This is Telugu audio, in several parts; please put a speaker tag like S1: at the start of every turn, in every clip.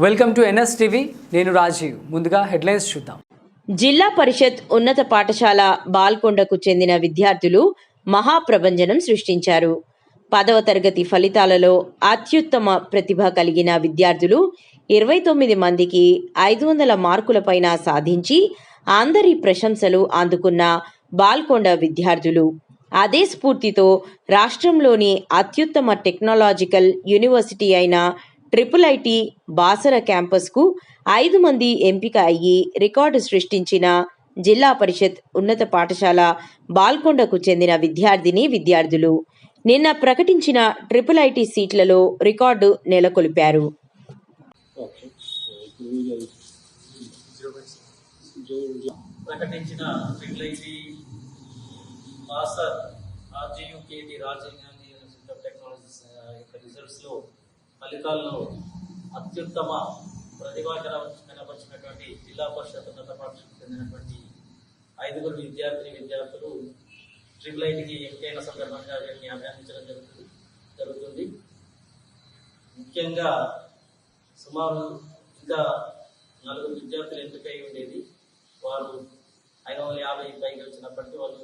S1: Welcome to NS TV. నేను రాజీవ్. ముందుగా హెడ్లైన్స్ చూద్దాం.
S2: జిల్లా పరిషత్ ఉన్నత పాఠశాల బాల్కొండకు చెందిన విద్యార్థులు మహాప్రభంజనం సృష్టించారు. 10వ తరగతి ఫలితాలలో అత్యుత్తమ ప్రతిభ కలిగిన విద్యార్థులు 29 మందికి 500 మార్కుల పైన సాధించి అందరి ప్రశంసలు అందుకున్న బాల్కొండ విద్యార్థులు అదే స్ఫూర్తితో రాష్ట్రంలోని అత్యుత్తమ టెక్నాలజికల్ యూనివర్సిటీ అయిన IIIT బాసర క్యాంపస్కు 5 మంది ఎంపిక అయ్యి రికార్డు సృష్టించిన జిల్లా పరిషత్ ఉన్నత పాఠశాల బాల్కొండకు చెందిన విద్యార్థులు నిన్న ప్రకటించిన IIIT సీట్లలో రికార్డు నెలకొల్పారు.
S3: ప్రకటించిన IIIT Basar RGUKT Rajiv Gandhi university of technologies యొక్క రిజల్ట్స్లో ఫలితాల్లో అత్యుత్తమ ప్రతిభా కనపరిచినటువంటి జిల్లా పరిషత్ ఉన్నత పాఠశాలకు చెందినటువంటి 5 విద్యార్థులు IIITకి ఎంపికైన సందర్భంగా వీరిని అభినందించడం జరుగుతుంది. ముఖ్యంగా సుమారు ఇంకా 4 విద్యార్థులు ఎంపికై ఉండేది. వారు 550 పైకి వచ్చినప్పటికీ వాళ్ళు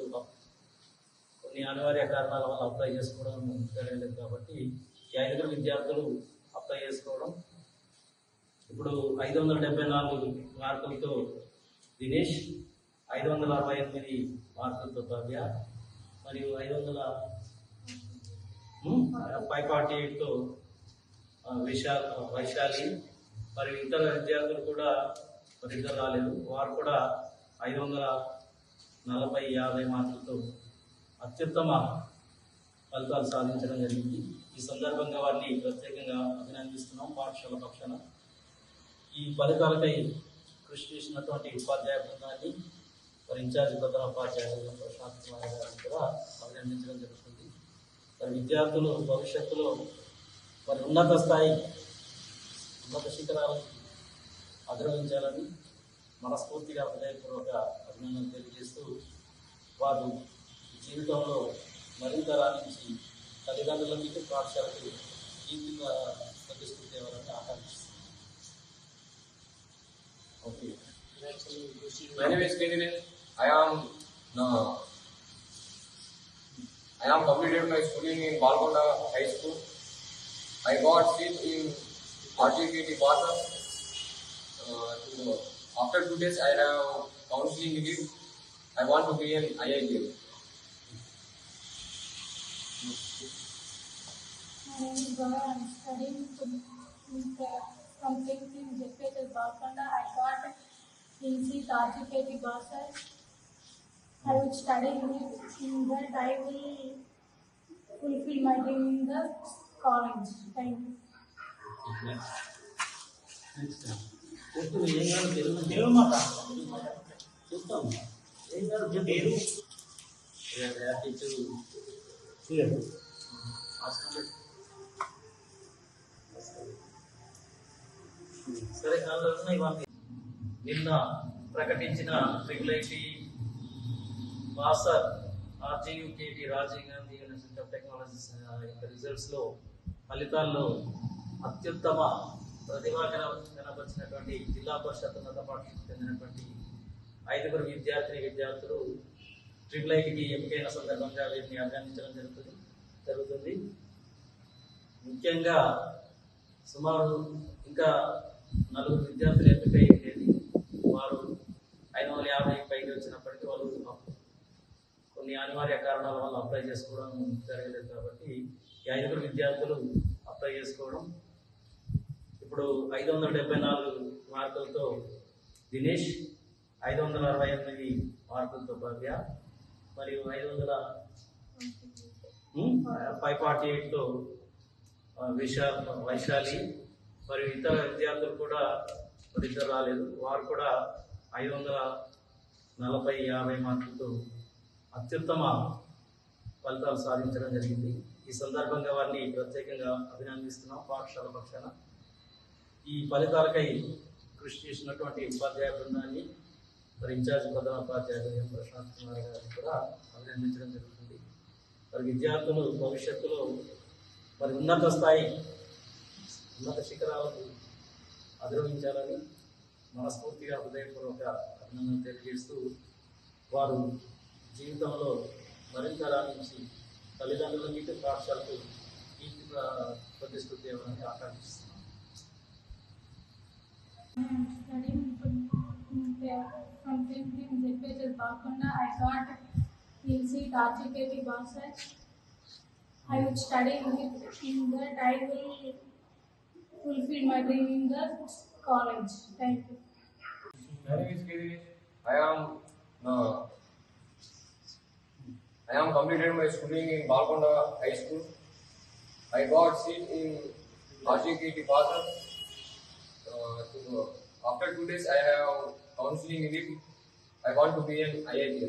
S3: కొన్ని అనివార్య కారణాల వల్ల అప్లై చేసుకోవడం జరగలేదు. కాబట్టి ఈ 5 విద్యార్థులు అప్లై చేసుకోవడం, ఇప్పుడు 574 మార్కులతో దినేష్, 568 మార్కులతో భవ్య, మరియు 548తో వైశాలి, మరియు ఇతర విద్యార్థులు కూడా ఇద్దరు రాలేదు. వారు కూడా 540-50 మార్కులతో అత్యుత్తమ ఫలితాలు సాధించడం జరిగింది. ఈ సందర్భంగా వారిని ప్రత్యేకంగా అభినందిస్తున్నాం పాఠశాల పక్షాన. ఈ ఫలితాలకై కృషి చేసినటువంటి ఉపాధ్యాయ బృందాన్ని, వారి ఇన్ఛార్జ్ ప్రధాన ఉపాధ్యాయులు ప్రశాంత్ కుమార్ గారిని కూడా అభినందించడం జరుగుతుంది. వారి విద్యార్థులు భవిష్యత్తులో వారి ఉన్నత శిఖరాలను అధిరోహించాలని మనస్ఫూర్తిగా హృదయపూర్వక అభినందనలు తెలియజేస్తూ, వారు జీవితంలో మరింత రాణించి తల్లిదండ్రులకి పాఠశాలకు కీర్తిగా ప్రతిష్ఠించే వారని ఆకాంక్షిస్తున్నాను.
S4: Okay. My name is Kenan. I am completed my schooling in Balkonda High School. I got seat in RGKT Basar. After 2 days, I have counseling with. I want to be an IIT.
S5: My name is Gaurav. I am studying from 6th in JPHS Balkonda. I got in seat RGKT Basar. I will study in that. I will fulfill my dream in the college. Thank you.
S3: సరే, నిన్న ప్రకటించిన IIIT Basar RGUKT Rajiv Gandhi university of technologies యొక్క రిజల్ట్స్లో ఫలితాల్లో అత్యుత్తమ ప్రతిభా కనపరిచినటువంటి జిల్లా పరిషత్ ఉన్నత పాఠశాలకు చెందినటువంటి 5 విద్యార్థులు IIITకి ఎంపికైన సందర్భంగా వీరిని అభినందించడం జరుగుతుంది. ముఖ్యంగా సుమారు ఇంకా 4 విద్యార్థులు ఎంపికై ఉండేది. వారు 550 పైకి వచ్చినప్పటికీ వాళ్ళు కొన్ని అనివార్య కారణాల వల్ల అప్లై చేసుకోవడం జరగలేదు. కాబట్టి ఈ 5 విద్యార్థులు అప్లై చేసుకోవడం, ఇప్పుడు 574 మార్కులతో దినేష్, 568 మార్కులతో భవ్య, మరియు 548తో వైశాలి, మరియు ఇతర విద్యార్థులు కూడా ఇద్దరు రాలేదు. వారు కూడా 540-50 మార్కులతో అత్యుత్తమ ఫలితాలు సాధించడం జరిగింది. ఈ సందర్భంగా వారిని ప్రత్యేకంగా అభినందిస్తున్నాం పాఠశాల పక్షాన. ఈ ఫలితాలకై కృషి చేసినటువంటి ఉపాధ్యాయ బృందాన్ని, వారి ఇన్ఛార్జ్ ప్రధాన ఉపాధ్యాయులు ప్రశాంత్ కుమార్ గారిని కూడా అభినందించడం జరుగుతుంది. వారి విద్యార్థులు భవిష్యత్తులో వారి ఉన్నత శిఖరాలకు అధిరోహించాలని మనస్ఫూర్తిగా హృదయపూర్వక అభినందన తెలియజేస్తూ వారు జీవితంలో మరింత రాణించి తల్లిదండ్రుల నీటి పాఠశాలకు కీర్తి ప్రతిష్ఠిత ఇవ్వాలని ఆకాంక్షిస్తున్నాను.
S5: I'm studying from St. ZPHS Balkonda. I got in seat RGKT Basaj. I would study in that. I will fulfill my dream in the college. Thank you.
S4: My name is Girish. I am completed my schooling in Balkonda High School. I got seat in RGKT Basaj. After 2 days, I have counseling in it. I want to be an IIT.